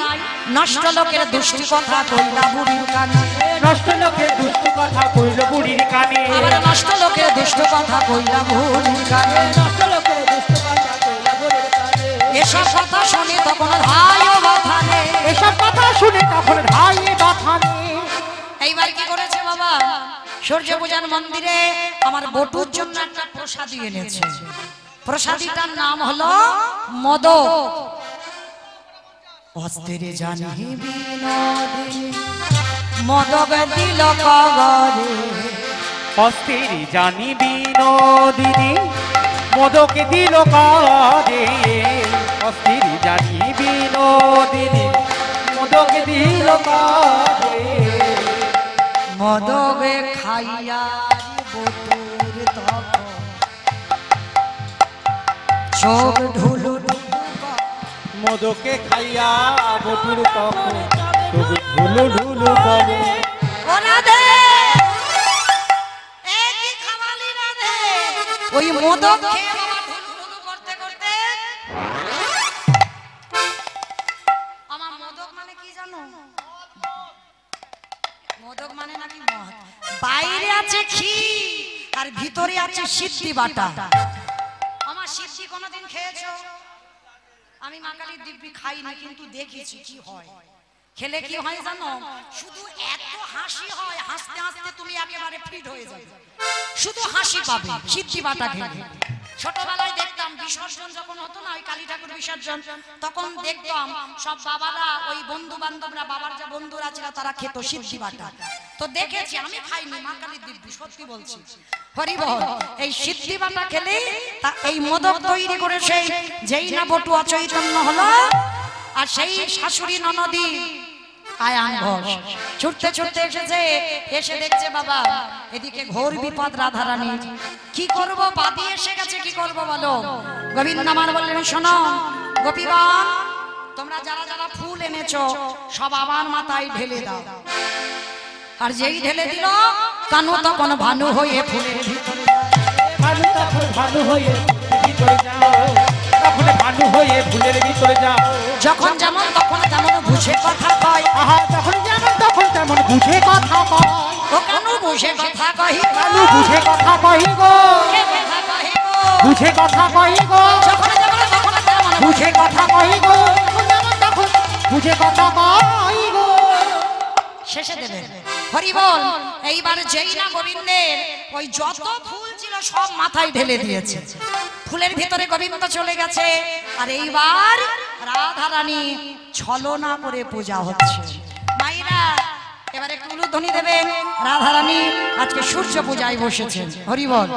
নষ্ট লোকের দুষ্টি কথা কইলা বুড়ির কানে। নষ্ট লোকে দুষ্ট কথা কইল বুড়ির কানে আবার নষ্ট লোকের দুষ্ট কথা কইলা বুড়ির কানে নষ্ট লোকের দুষ্ট কথা কইলা বুড়ির কানে এসব কথা শুনে তখন ধাইও বাথানে এসব কথা শুনে তখন ধাই বাথানে এইবার কি করেছে বাবা সূর্য পূজার মন্দিরে আমার বটুর জন্য একটা প্রসাদী এনেছে প্রসাদীটার নাম হলো মদক অস্থিরে জানি বিনোদিনী মদক দিল কগরে অস্থির জানি বিনোদিনী মদকে দিল কারে অস্থির জানি বিনোদিনী মদকে দিল কারে মদকে খাইয়া বটুর তখন চোখ ঢুলু মদকে খাইয়া বটুর তখন তবু ঢুলু ঢুলু করে ওই মদক খেয়ে বাবা ঢুলুঢুলু করতে করতে আমার মদক মানে কি জানো মদক মানে নাকি মদ বাইরে আছে ঘি আর ভিতরে আছে সিদ্ধি বাটা আমার সিদ্ধি কোনোদিন খেয়েছো আমি মা কালীর দিব্যি খাইনি কিন্তু দেখেছি কি হয় খেলে কি হয় জানো শুধু এত হাসি হয় হাসতে হাসতে তুমি একেবারে ফিট হয়ে যাবে শুধু হাসি পাবে সিদ্ধি বাটা খেলে ছোটবেলায় দেখতাম বিসর্জন যখন হতো না ওই কালী ঠাকুর বিসর্জন তখন দেখতাম সব বাবারা ওই বন্ধু বান্ধবরা বাবার যে বন্ধুরা ছিল তারা খেত সিদ্ধি বাটা তো দেখেছি আমি খাইনি মা কালীর দিব্যি সত্যি বলছি হরি বল এই সিদ্ধি বাটা খেলে এই মোদক তৈরি করে সেই যেই না বটু অচৈতন্য হলো আর সেই শাশুড়ি ননদি আয়ান ঘোষ ছুটতে ছুটতে এসেছে এসে দেখছে বাবা এদিকে ঘোর বিপদ রাধারানীর কি করব বাদি এসে গেছে কি করব বলো গোবিন্দ আমার বললেন শোনো গোপীগণ তোমরা যারা যারা ফুল এনেছো সব আমার মাথায় ঢেলে দাও আর যেই ঢেলে দিল কানু তখন ভানু হয়ে ফুলের ভিতরে ভানু তখন ভানু হয়ে ভিতরে যাও তখন ভানু হয়ে ফুলের ভিতরে যাও যখন যেমন তখন তেমন বুঝে কথা কয় আহা যখন যেমন তখন তেমন বুঝে কথা কয় ও কানু বুঝে কথা কহি কানু বুঝে কথা কহি গো কথা কহি বুঝে কথা কহি গো যখন যেমন তখন তেমন বুঝে কথা কহি গো যখন যেমন তখন বুঝে কথা কহি গো শেষে দেবে হরি বল এইবার যেই না গোবিন্দের ওই যত ফুল ছিল সব মাথায় ঢেলে দিয়েছে ফুলের ভিতরে গোবিন্দ চলে গেছে আর এইবার রাধা রানী ছলনা করে পূজা হচ্ছে মাইরা এবার একটু উলুধ্বনি দেবেন রাধা রানী আজকে সূর্য পূজায় বসেছেন হরি বল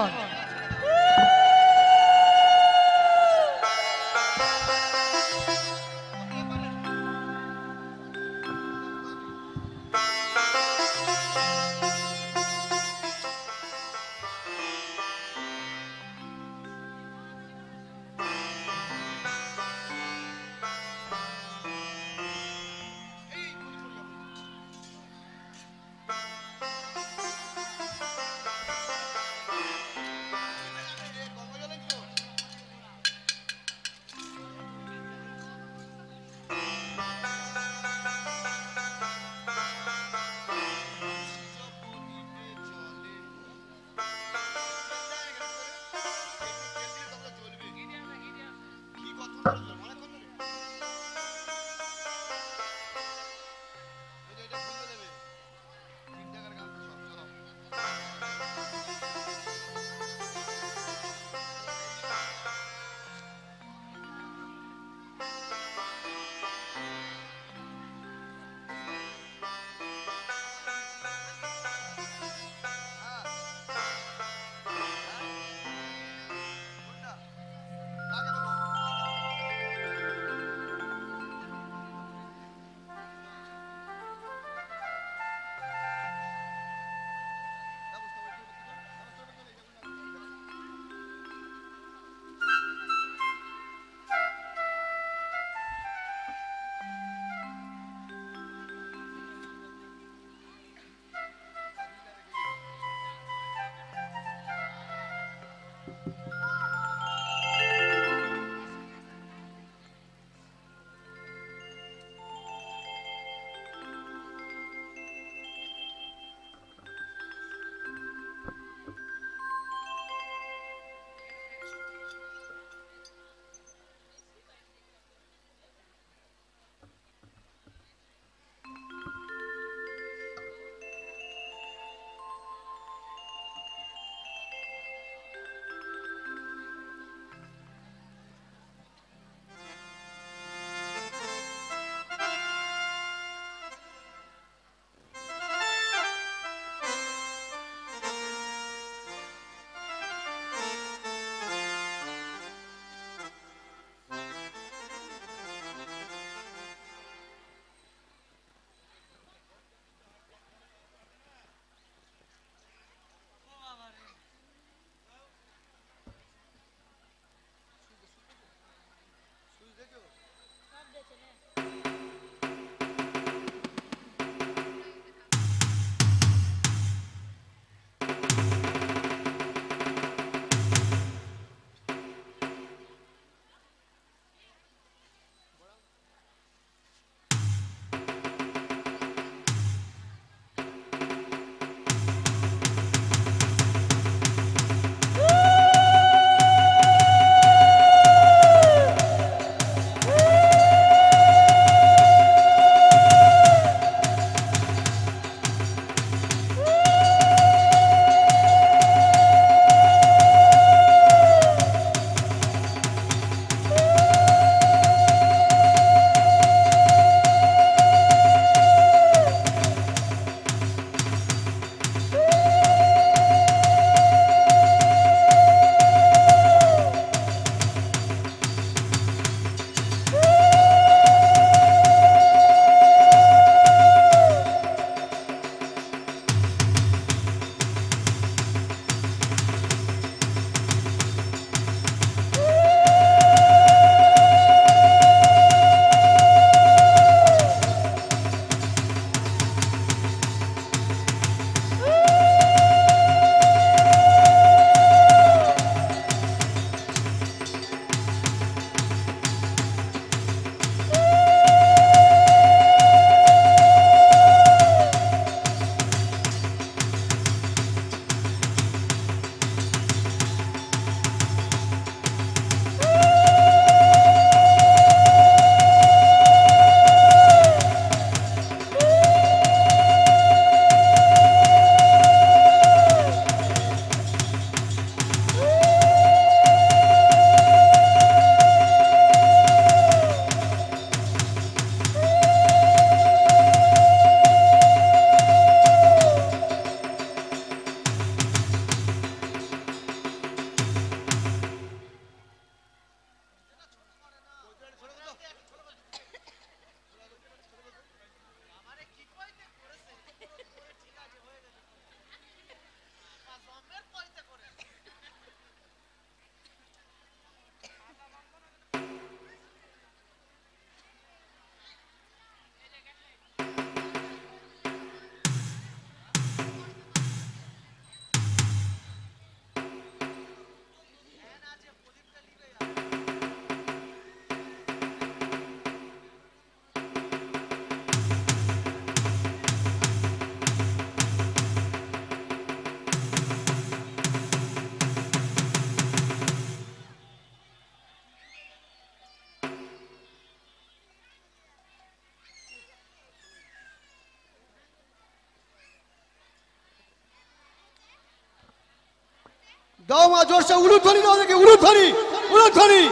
দাও মা জোরসে উলুধ্বনি দাও দেখি উলুধ্বনি উলুধ্বনি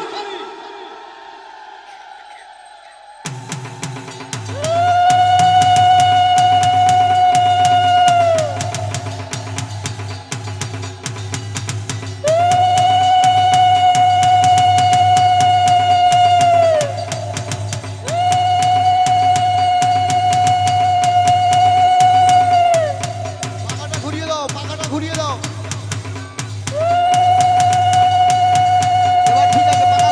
পাখাটা ঘুরিয়ে দাও পাখাটা ঘুরিয়ে দাও এবার ঠিক আছে পাখা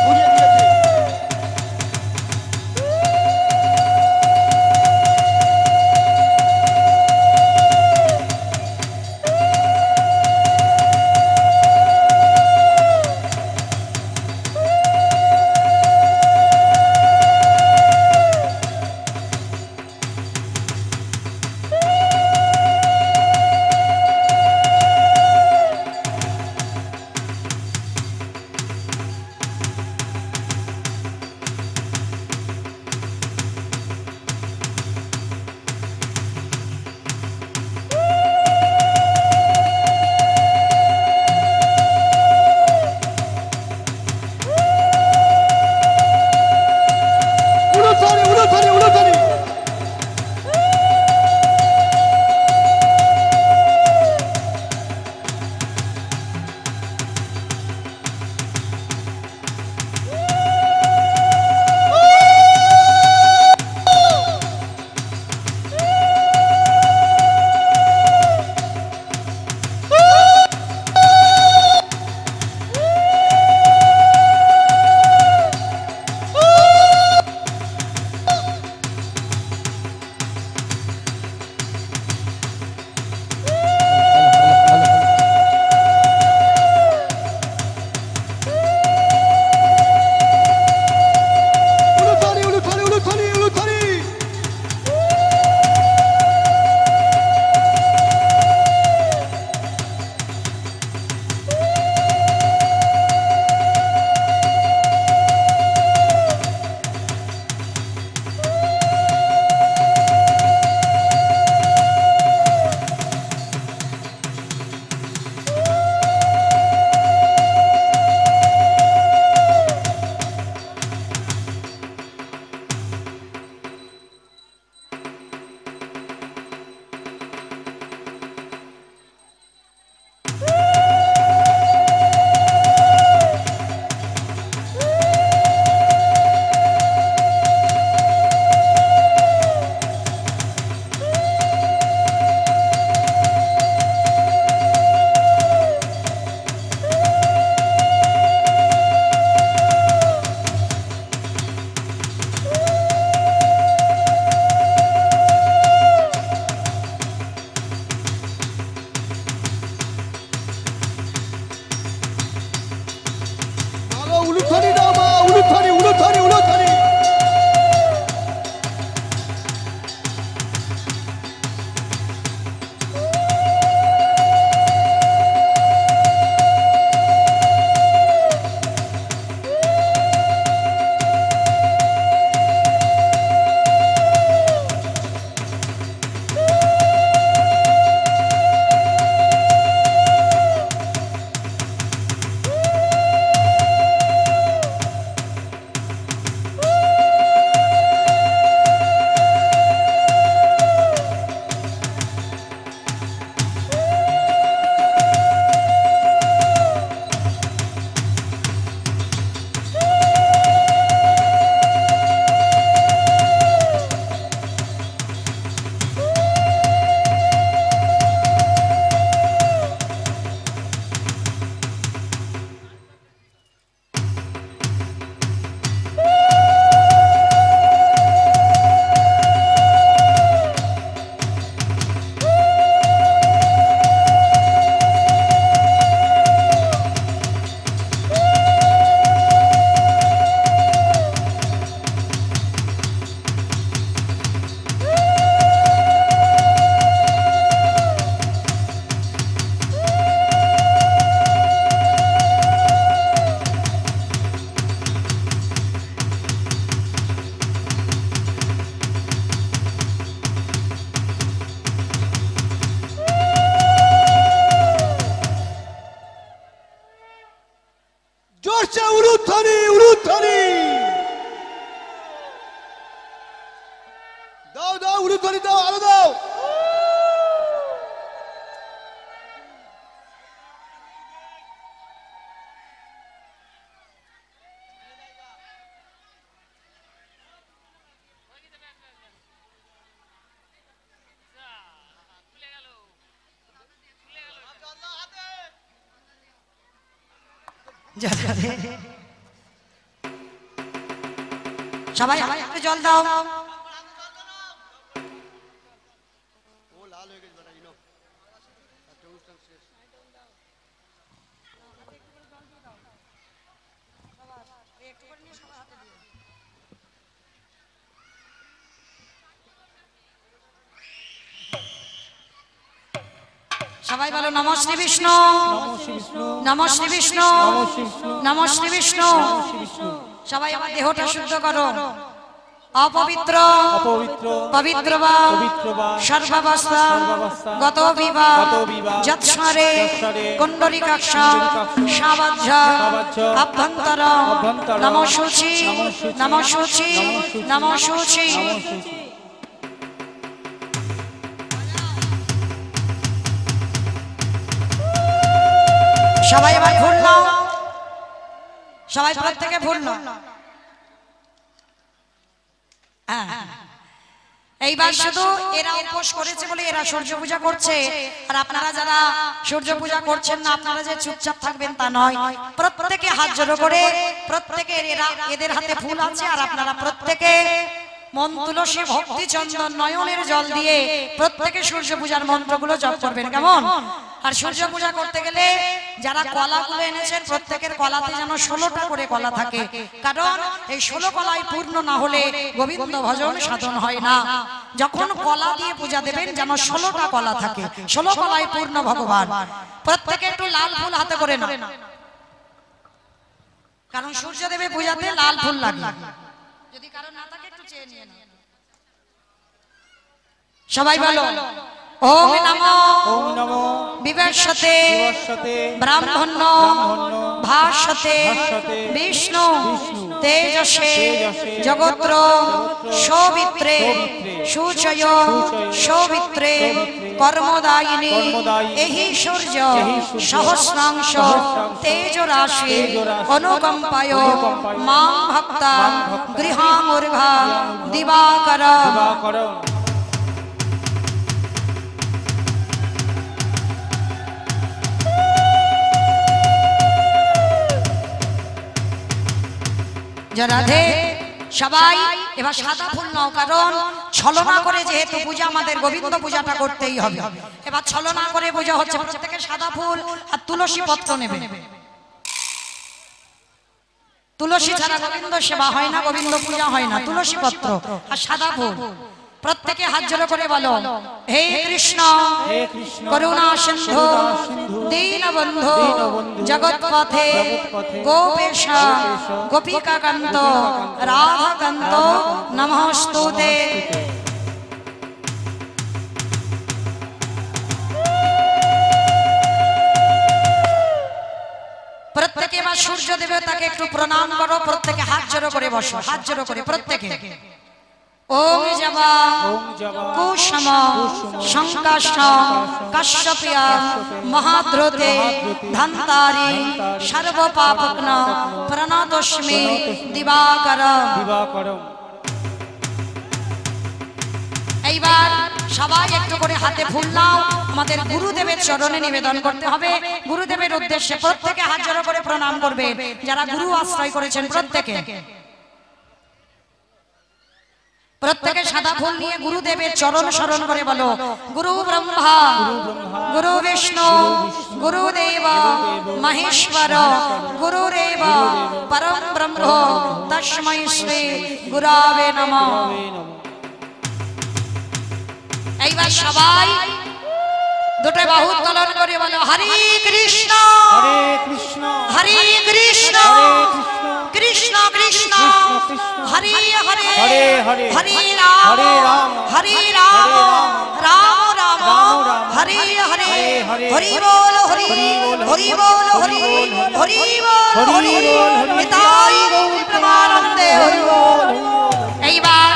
উলুধ্বনি উলুধ্বনি দাও দাও উলুধ্বনি দাও আরো দাও সবাই একটু জল দাও। সবাই বলো নমঃ শ্রী বিষ্ণু, নমঃ শ্রী বিষ্ণু, নমঃ শ্রী বিষ্ণু। সবাই আমার দেহটা শুদ্ধ করো। অপবিত্র পবিত্র বা সর্বাবস্থা গত বিবাহ যৎস্মরে কুণ্ডলিকাক্ষ সাবাজ্য অভ্যন্তর নমঃ শুচি নমঃ শুচি নমঃ শুচি। সবাই আবার ভুল নাও, সবাই প্রত্যেকে ভুল নাও। এইবার শুধু এরা উপোস করেছে বলে এরা সূর্য পূজা করছে, আর আপনারা যারা সূর্য পূজা করছেন না আপনারা যে চুপচাপ থাকবেন তা নয়। প্রত্যেকে হাত জড়ো করে প্রত্যেকে এদের হাতে ফুল আছে, আর আপনারা প্রত্যেকে মন তুলসী ভক্তি চন্দন নয়নের জল দিয়ে প্রত্যেকে সূর্য পূজার মন্ত্রগুলো জপ করবেন। কেমন? আর সূর্য পূজা করতে গেলে যারা কলাগুলো এনেছেন প্রত্যেকের কলাতে যেন 16টা করে কলা থাকে, কারণ এই 16 কলাই পূর্ণ না হলে গোবিন্দ ভজন সাধন হয় না। যখন কলা দিয়ে পূজা দেবেন যেন 16টা কলা থাকে, 16 কলাই পূর্ণ ভগবান। প্রত্যেকে একটু লাল ফুল হাতে করে নাও, কারণ সূর্য দেবে পূজাতে লাল ফুল লাগে। যদি কারো না থাকে একটু চেয়ে নিয়ে নাও। সবাই বলো ওম নমো বিবর্ষতে ব্রাহ্মণ্য ভাষতে বিষ্ণু তেজসে জগত্র সৌমিত্রে সুচয় সৌমিত্রে কর্মদায়িনী এহি সূর্য সহস্রাংশ তেজ রাশি অনুকম্পায় মাং ভক্তা গৃহামূর্ঘা দিবাকর। রাধে। সবাই এবার সাদা ফুল নাও, কারণ ছলনা করে যেহেতু পূজা আমাদের গোবিন্দ পূজাটা করতেই হবে। এবার ছলনা করে পূজা হচ্ছে, প্রত্যেকে সাদা ফুল আর তুলসী পত্র নেবে। তুলসী ছাড়া গোবিন্দ সেবা হয় না, গোবিন্দ পূজা হয় না। তুলসী পত্র আর সাদা ফুল। প্রত্যেকে হাত জোড় করে বলো হে কৃষ্ণ করুণা সিন্ধু দীনবন্ধু জগৎপথে গোপেশ গোপিকাকান্ত রাধাকান্ত নমস্তুতে। প্রত্যেকে এবার সূর্য দেবতাকে একটু প্রণাম করো। প্রত্যেকে হাত জোড় করে বসো, হাত জোড় করে প্রত্যেকে। ওম জবা কুসুম সংকাশ কাশ্যপিয়া মহাদ্রতে ধন্তারি সর্বপাপগ্ন প্রণতস্মি দিবাকর। এইবার সবাই একটু করে হাতে ফুল নাও। আমাদের গুরুদেবের চরণে নিবেদন করতে হবে। গুরুদেবের উদ্দেশ্যে প্রত্যেকে হাত জোড় করে প্রণাম করবে, যারা গুরু আশ্রয় করেছেন প্রত্যেকে। প্রত্যেকে সাদা ফুল নিয়ে গুরুদেবের চরণ শরণ করে বলো গুরু ব্রহ্মা গুরু বিষ্ণু গুরুদেব মহেশ্বর গুরুরেব পরম ব্রহ্ম তস্मै শ্রী গুরবে নমঃ। এইবার সবাই দুটো বাহু উত্তোলন করে বলো হরে কৃষ্ণ হরে কৃষ্ণ হরে কৃষ্ণ কৃষ্ণ কৃষ্ণ হরে হরে হরে হরে হরে রাম হরে রাম হরে রাম রাম রাম হরে হরে হরি বল হরি হরি বল হরি হরি বল হরি নিতাই প্রেমানন্দে হরি বল। এইবার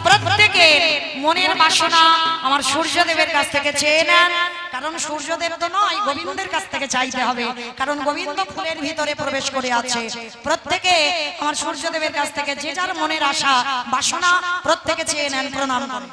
প্রত্যেকের মনের বাসনা আমার সূর্যদেবের কাছ থেকে চেয়ে নেন, কারণ সূর্যদেব তো নয়, গোবিন্দের কাছ থেকে চাইতে হবে, কারণ গোবিন্দ ফুলের ভিতরে প্রবেশ করে আছে। প্রত্যেকে আমার সূর্যদেবের কাছ থেকে যে যার মনের আশা বাসনা প্রত্যেকে চেয়ে নেন, প্রণাম করেন।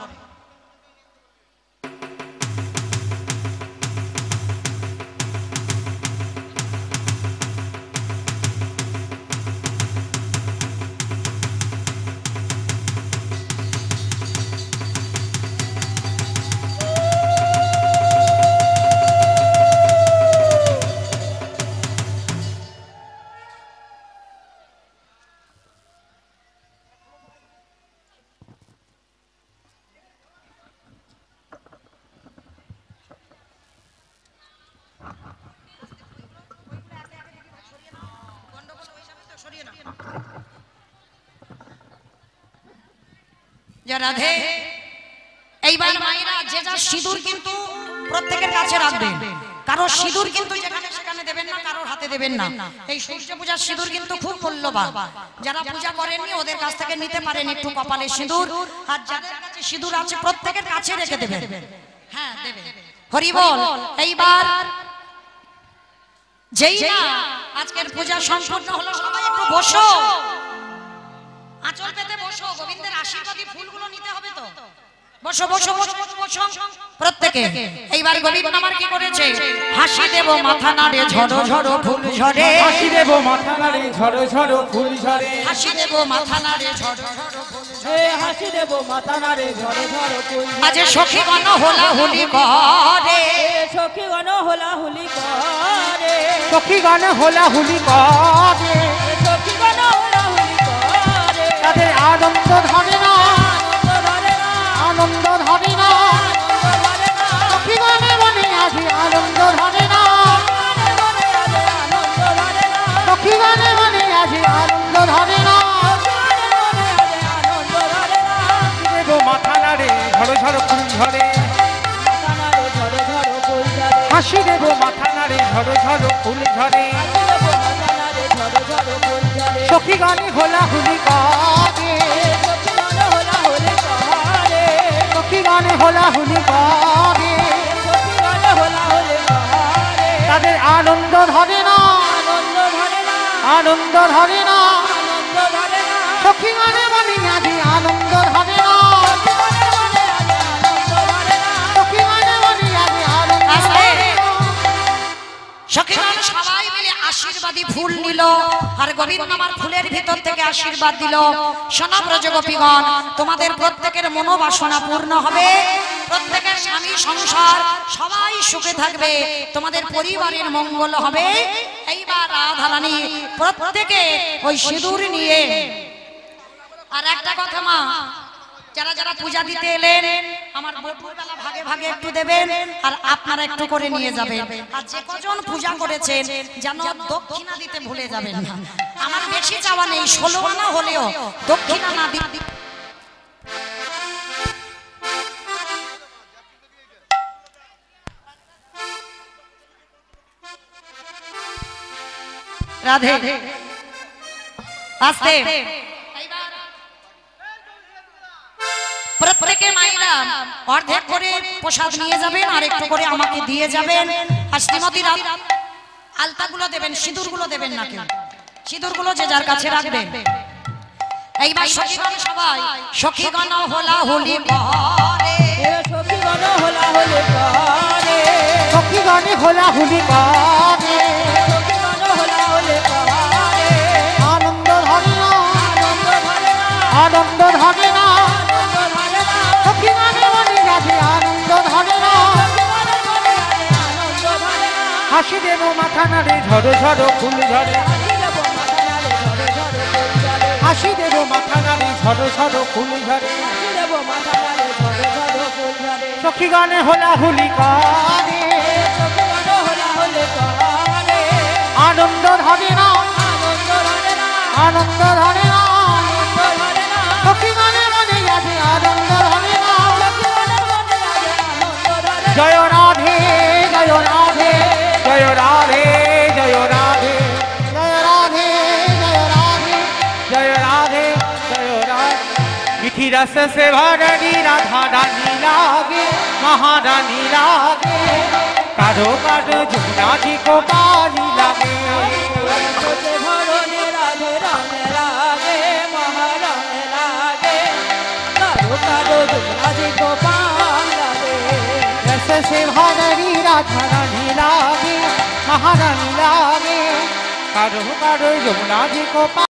রাধে। এইবার মায়েরা যে যা সিঁদুর কিন্তু প্রত্যেকের কাছে রাখবেন, কারো সিঁদুর কিন্তু যেখানে সেখানে দেবেন না, কারোর হাতে দেবেন না। এই সূর্য পূজার সিঁদুর কিন্তু খুব মূল্যবান, যারা পূজা করেননি ওদের কাছ থেকে নিতে পারেন একটু কপালে সিঁদুর, আর যাদের কাছে সিঁদুর আছে প্রত্যেকের কাছে রেখে দেবেন। হ্যাঁ দেবে। হরি বল। এইবার যেই না আজকের পূজা সম্পূর্ণ হলো, সবাই একটু বসো, আঁচল পেতে বসো, গোবিন্দের আশীর্বাদী ফুলগুলো নিতে হবে তো। বসো বসো বসো বসো প্রত্যেকে। এইবার গোবিন্দ আমার কি করেছে, হাসি দেব মাথা নাড়ে ঝড়ো ঝড়ো ফুল ঝরে, হাসি দেব মাথা নাড়ে ঝড়ো ঝড়ো ফুল ঝরে, হাসি দেব মাথা নাড়ে ঝড়ো ঝড়ো ফুল ঝরে, হাসি দেব মাথা নাড়ে ঝড়ো ঝড়ো ফুল ঝরে। আজ সখী গণ হোলা হোলি করে, সখী গণ হোলা হোলি করে, সখী গান হোলা হুলি করে, সখী গণ হোলা হোলি করে। তাদের আনন্দ ধরে না, আনন্দ ধরে না, সখী গানে মনে আজি আনন্দ ধরে না, সখী গানে মনে আজি আনন্দ ধরে না। দেব মাথা নাড়ে ঝড়ো ঝড়ো ফুল ঝরে, হাসি দেব মাথা নাড়ে ঝড়ো ঝড়ো ফুল ঝরে, সখী গানে হোলা হুলি করে, সখী গানে হোলা হুলি করে, তাদের আনন্দ ধরে না, আনন্দ ধরে না, সখী গানে মনে আজি আনন্দ ধরে না, সখী গানে মনে আজি আনন্দ ধরে না। সখী গণ সবাই মিলে আশীর্বাদী ফুল নিল, আর গোবিন্দ আমার ফুলের ভিতর থেকে আশীর্বাদ দিল। শোনো ব্রজগোপীগণ, তোমাদের প্রত্যেকের মনোবাসনা পূর্ণ হবে, প্রত্যেকের স্বামী সংসার সবাই সুখে থাকবে, তোমাদের পরিবারের মঙ্গল হবে। এইবার রাধারানী প্রত্যেকে ওই সিঁদুর নিয়ে, আর একটা কথা মা, যারা যারা পূজা দিতে এলেন আমার দুপুরবেলা ভাগে ভাগে একটু দেবেন, আর আপনারা একটু করে নিয়ে যাবেন। আর যে কজন পূজা করেছেন যেন দক্ষিণা দিতে ভুলে যাবেন না। আমার বেশি চাওয়া নেই, 16 আনা হলেও দক্ষিণা না দিতে। রাধে আস্তে। প্রত্যেকে মায়েরা অর্ধেক করে প্রসাদ নিয়ে যাবেন, আর একটু করে আমাকে দিয়ে যাবেন। আর শ্রীমতীর আলতাগুলো দেবেন, সিঁদুরগুলো দেবেন না কেউ, সিঁদুরগুলো যে যার কাছে রাখবেন। এইবার সখীগণ সবাই সখীগণ হোলা হোলি করে, সখীগণ হোলা হোলি করে, সখী গানে হোলা হুলি করে, সখীগণ হোলা হোলি করে। আনন্দ ধরে না, আনন্দ ধরে আনন্দ ধরে না, না, আনন্দ ধরে না, সখী গানে মনে আজি আনন্দ ধরে না, আনন্দ ধরে না। হাসি দেব মাথা নাড়ে ঝড়ো ঝড়ো ফুল ঝরে, হাসি দেব মাথা নাড়ে ঝড়ো ঝড়ো ফুল ঝরে, সখী গানে হোলা হুলি করে, আনন্দ ধরে না, আনন্দ मिथिरस से भरणी राधा रानी लागे महारानी लागे कारो कारो जमुना जी को पानी लागे से भरने राधे राने लागे महाराने लागे कारो कारो जमुना जी को पान लागे रस से भरणी राधा रानी लागे महारानी लागे कारो कारो जमुना जी को